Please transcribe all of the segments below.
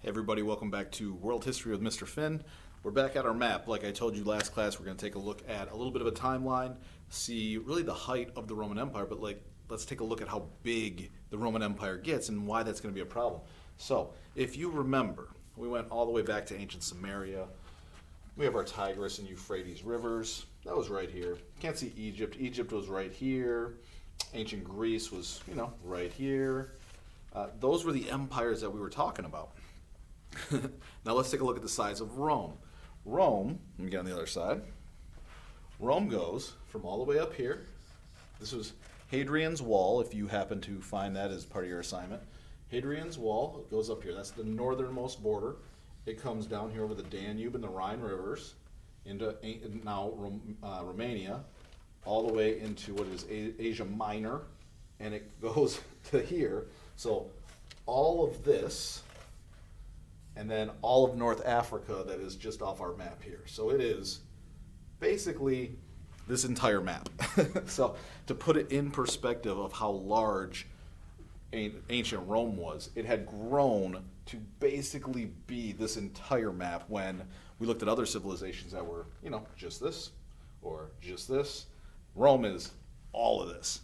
Hey everybody, welcome back to World History with Mr. Finn. We're back at our map. Like I told you last class, we're going to take a look at a little bit of a timeline, see really the height of the Roman Empire, but let's take a look at how big the Roman Empire gets and why that's going to be a problem. So, if you remember, we went all the way back to ancient Samaria. We have our Tigris and Euphrates rivers. That was right here. Can't see Egypt. Egypt was right here. Ancient Greece was, right here. Those were the empires that we were talking about. Now let's take a look at the size of Rome. Rome, let me get on the other side. Rome goes from all the way up here. This was Hadrian's Wall, if you happen to find that as part of your assignment. Hadrian's Wall goes up here. That's the northernmost border. It comes down here over the Danube and the Rhine rivers into now Romania, all the way into what is Asia Minor, and it goes to here. So all of this, and then all of North Africa that is just off our map here. So it is basically this entire map. So to put it in perspective of how large ancient Rome was, it had grown to basically be this entire map when we looked at other civilizations that were, just this or just this. Rome is all of this.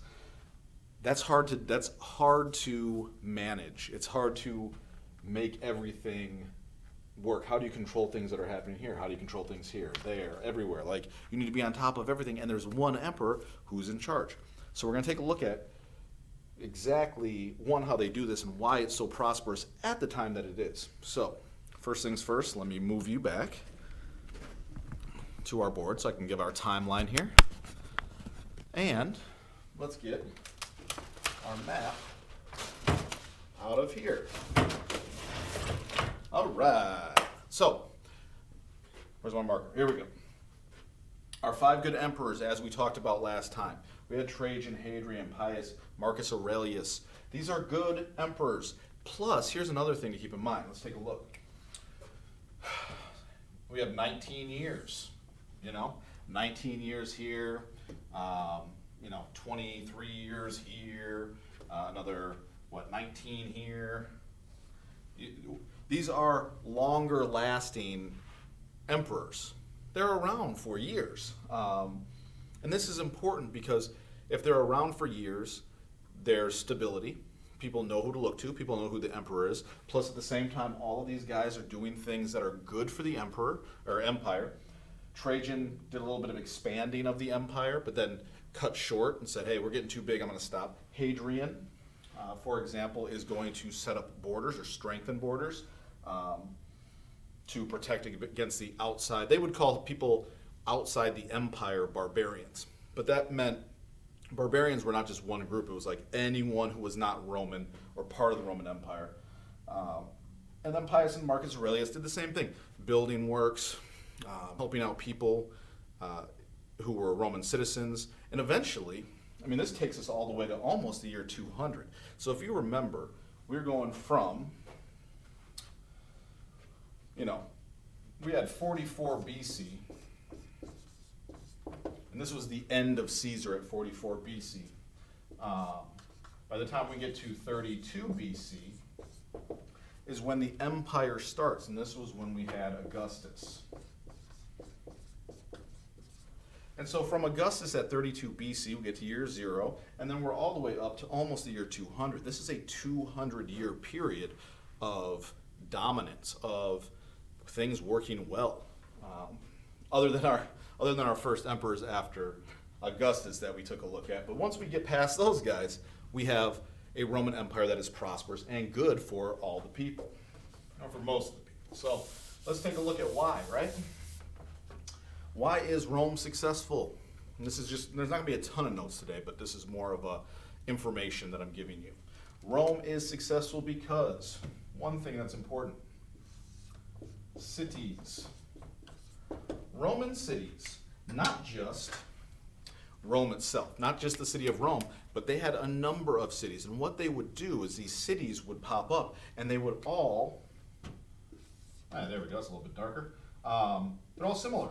That's hard to manage. It's hard to make everything work. How do you control things that are happening here? How do you control things here, there, everywhere? Like, you need to be on top of everything, and there's one emperor who's in charge. So we're going to take a look at exactly, how they do this and why it's so prosperous at the time that it is. So, first things first, let me move you back to our board so I can give our timeline here. And let's get our map out of here. All right. So, where's my marker? Here we go. Our 5 good emperors, as we talked about last time. We had Trajan, Hadrian, Pius, Marcus Aurelius. These are good emperors. Plus, here's another thing to keep in mind. Let's take a look. We have 19 years. 19 years here. 23 years here. Another, 19 here. These are longer lasting emperors. They're around for years. And this is important because if they're around for years, there's stability. People know who to look to. People know who the emperor is. Plus, at the same time, all of these guys are doing things that are good for the emperor or empire. Trajan did a little bit of expanding of the empire, but then cut short and said, hey, we're getting too big, I'm going to stop. Hadrian, for example, is going to set up borders or strengthen borders to protect against the outside. They would call people outside the empire barbarians. But that meant barbarians were not just one group. It was like anyone who was not Roman or part of the Roman Empire. And then Pius and Marcus Aurelius did the same thing. Building works, helping out people who were Roman citizens. And eventually, this takes us all the way to almost the year 200. So if you remember, we're going from, we had 44 BC, and this was the end of Caesar at 44 BC. By the time we get to 32 BC is when the empire starts, and this was when we had Augustus. And so from Augustus at 32 BC, we get to year 0, and then we're all the way up to almost the year 200. This is a 200-year period of dominance, of things working well. Other than our first emperors after Augustus that we took a look at. But once we get past those guys, we have a Roman Empire that is prosperous and good for all the people, or for most of the people. So let's take a look at why, right? Why is Rome successful? And this is there's not going to be a ton of notes today, but this is more of a information that I'm giving you. Rome is successful because, one thing that's important, cities. Roman cities, not just Rome itself, not just the city of Rome, but they had a number of cities. And what they would do is these cities would pop up, and they would all, there we go, it's a little bit darker. They're all similar.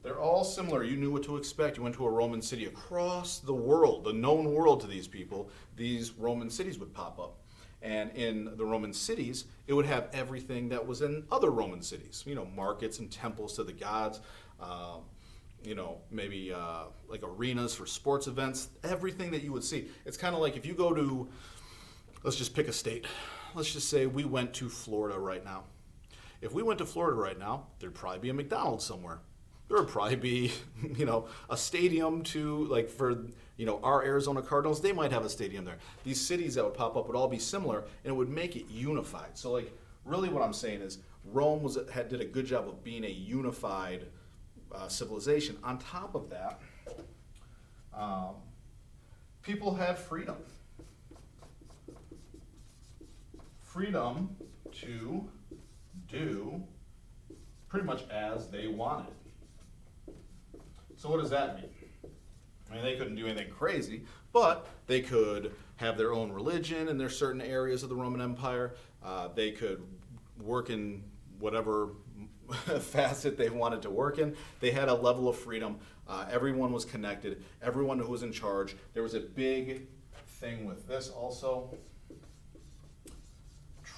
They're all similar. You knew what to expect. You went to a Roman city across the world, the known world to these people, these Roman cities would pop up. And in the Roman cities, it would have everything that was in other Roman cities, markets and temples to the gods, maybe like arenas for sports events, everything that you would see. It's kind of like if you go to, let's just pick a state. Let's just say we went to Florida right now. If we went to Florida right now, there'd probably be a McDonald's somewhere. There would probably be, a stadium for our Arizona Cardinals. They might have a stadium there. These cities that would pop up would all be similar, and it would make it unified. So, really what I'm saying is Rome did a good job of being a unified civilization. On top of that, people had freedom. Freedom to do pretty much as they wanted. So what does that mean? I mean, they couldn't do anything crazy, but they could have their own religion in their certain areas of the Roman Empire. They could work in whatever facet they wanted to work in. They had a level of freedom. Everyone was connected. Everyone who was in charge. There was a big thing with this also.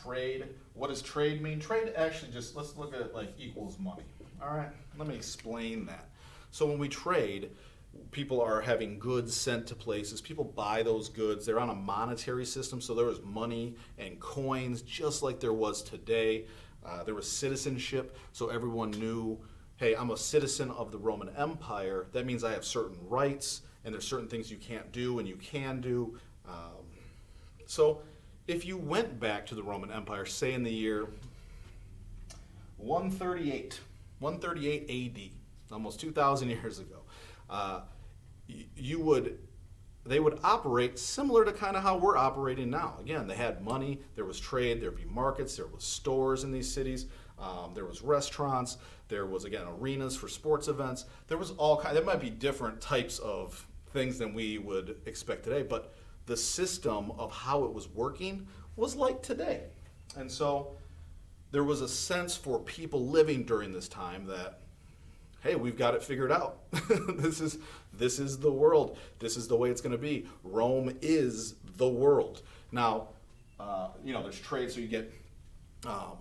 Trade. What does trade mean? Trade actually let's look at it like equals money. All right, let me explain that. So when we trade, people are having goods sent to places. People buy those goods. They're on a monetary system, so there was money and coins just like there was today. There was citizenship, so everyone knew, hey, I'm a citizen of the Roman Empire. That means I have certain rights, and there's certain things you can't do and you can do. So if you went back to the Roman Empire, say in the year 138 AD, almost 2,000 years ago, they would operate similar to kind of how we're operating now. Again, they had money, there was trade, there'd be markets, there was stores in these cities, there was restaurants, there was, again, arenas for sports events. There was there might be different types of things than we would expect today, but the system of how it was working was like today. And so there was a sense for people living during this time that, hey, we've got it figured out. This is the world. This is the way it's going to be. Rome is the world. Now, there's trade, so you get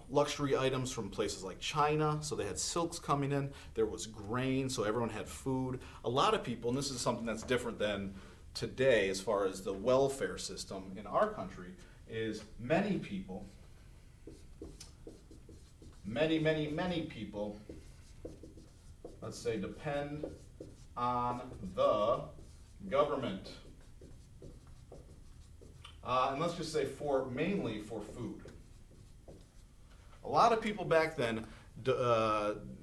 luxury items from places like China. So they had silks coming in. There was grain, so everyone had food. A lot of people, and this is something that's different than today as far as the welfare system in our country, is many people, many people, let's say, depend on the government. And let's just say mainly for food. A lot of people back then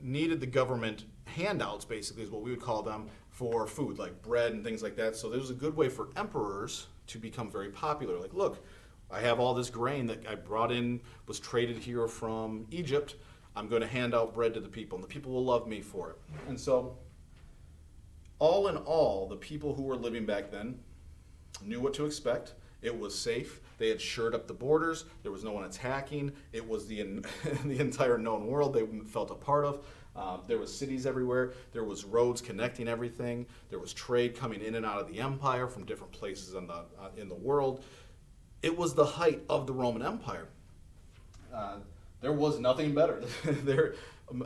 needed the government handouts, basically, is what we would call them, for food, like bread and things like that. So there was a good way for emperors to become very popular. Like, look, I have all this grain that I brought in, was traded here from Egypt. I'm going to hand out bread to the people, and the people will love me for it. And so, all in all, the people who were living back then knew what to expect. It was safe. They had shored up the borders. There was no one attacking. It was the entire known world they felt a part of. There was cities everywhere. There was roads connecting everything. There was trade coming in and out of the empire from different places in the world. It was the height of the Roman Empire. There was nothing better.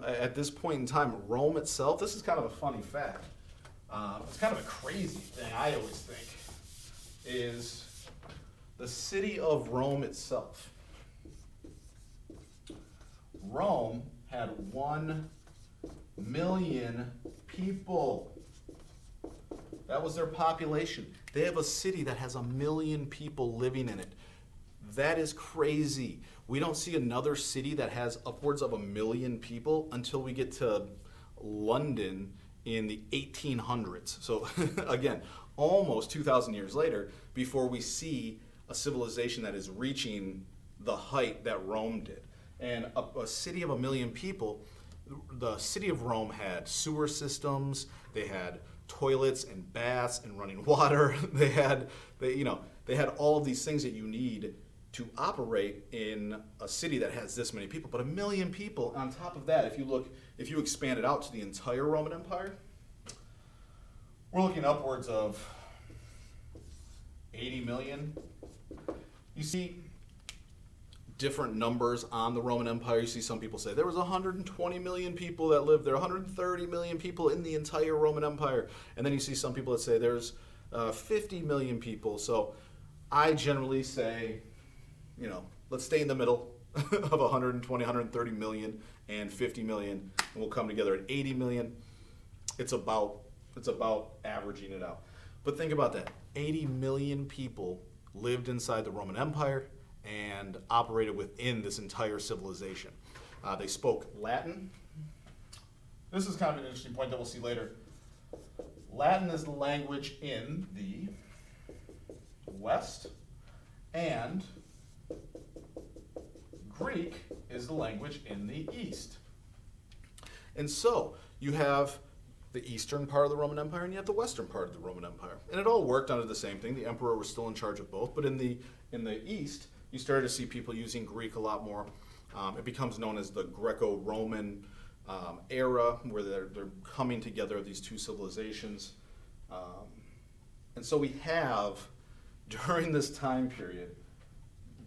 At this point in time, Rome itself, this is kind of a funny fact. It's kind of a crazy thing, I always think, is the city of Rome itself. Rome had 1 million people. That was their population. They have a city that has 1 million people living in it. That is crazy. We don't see another city that has upwards of 1 million people until we get to London in the 1800s. So again, almost 2,000 years later before we see a civilization that is reaching the height that Rome did. And a city of 1 million people, the city of Rome had sewer systems, they had toilets and baths and running water. They had all of these things that you need to operate in a city that has this many people. But 1 million people, on top of that, if you expand it out to the entire Roman Empire, we're looking upwards of 80 million. You see, different numbers on the Roman Empire. You see some people say there was 120 million people that lived there, 130 million people in the entire Roman Empire. And then you see some people that say there's 50 million people. So I generally say, let's stay in the middle of 120, 130 million and 50 million, and we'll come together at 80 million. It's about averaging it out. But think about that. 80 million people lived inside the Roman Empire and operated within this entire civilization. They spoke Latin. This is kind of an interesting point that we'll see later. Latin is the language in the West, and Greek is the language in the East. And so you have the eastern part of the Roman Empire and you have the western part of the Roman Empire. And it all worked under the same thing. The emperor was still in charge of both, but in the East, you started to see people using Greek a lot more. It becomes known as the Greco-Roman era, where they're coming together of these two civilizations. And so we have, during this time period,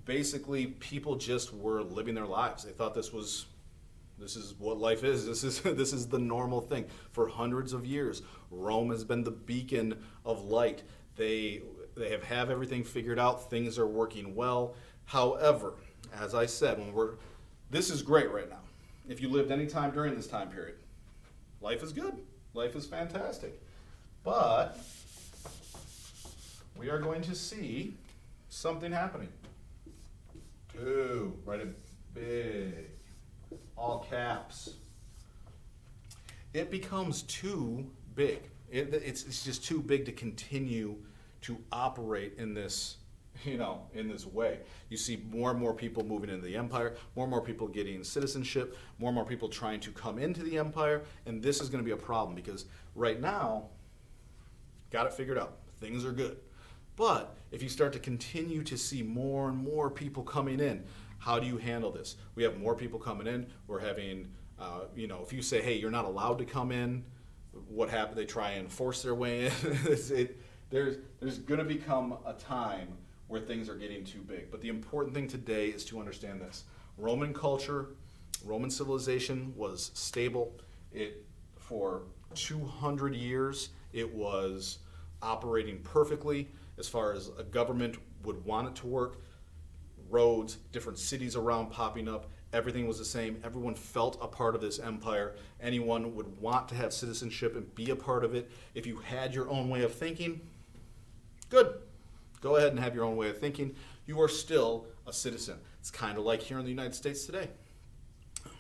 basically people just were living their lives. They thought this is what life is. This is the normal thing. For hundreds of years, Rome has been the beacon of light. They have everything figured out. Things are working well. However, as I said, this is great right now. If you lived any time during this time period, life is good. Life is fantastic. But we are going to see something happening. Write it big. All caps. It becomes too big. It's just too big to continue to operate in this, in this way. You see more and more people moving into the empire, more and more people getting citizenship, more and more people trying to come into the empire, and this is going to be a problem because right now, got it figured out. Things are good. But if you start to continue to see more and more people coming in, how do you handle this? We have more people coming in. We're having, if you say, hey, you're not allowed to come in, what happens? They try and force their way in. There's going to become a time where things are getting too big. But the important thing today is to understand this. Roman culture, Roman civilization was stable. For 200 years, it was operating perfectly as far as a government would want it to work. Roads, different cities around popping up, everything was the same. Everyone felt a part of this empire. Anyone would want to have citizenship and be a part of it. If you had your own way of thinking, good. Go ahead and have your own way of thinking. You are still a citizen. It's kind of like here in the United States today.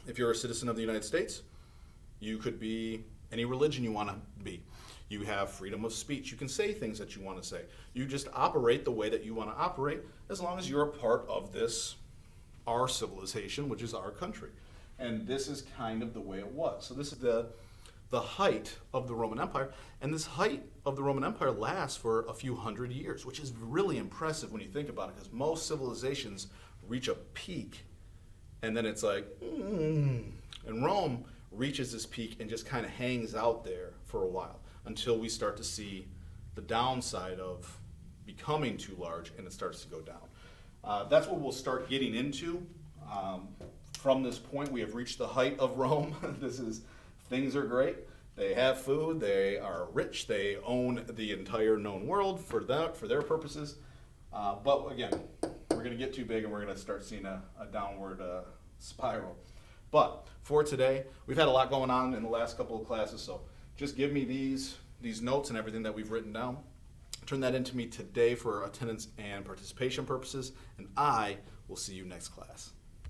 If you're a citizen of the United States, you could be any religion you want to be. You have freedom of speech. You can say things that you want to say. You just operate the way that you want to operate as long as you're a part of our civilization, which is our country. And this is kind of the way it was. So this is the height of the Roman Empire. And this height of the Roman Empire lasts for a few hundred years, which is really impressive when you think about it, because most civilizations reach a peak and then it's like, and Rome reaches this peak and just kind of hangs out there for a while, until we start to see the downside of becoming too large and it starts to go down. That's what we'll start getting into. From this point, we have reached the height of Rome. Things are great. They have food, they are rich, they own the entire known world for their purposes. But again, we're going to get too big and we're going to start seeing a downward spiral. But for today, we've had a lot going on in the last couple of classes, so just give me these notes and everything that we've written down. Turn that into me today for attendance and participation purposes, and I will see you next class.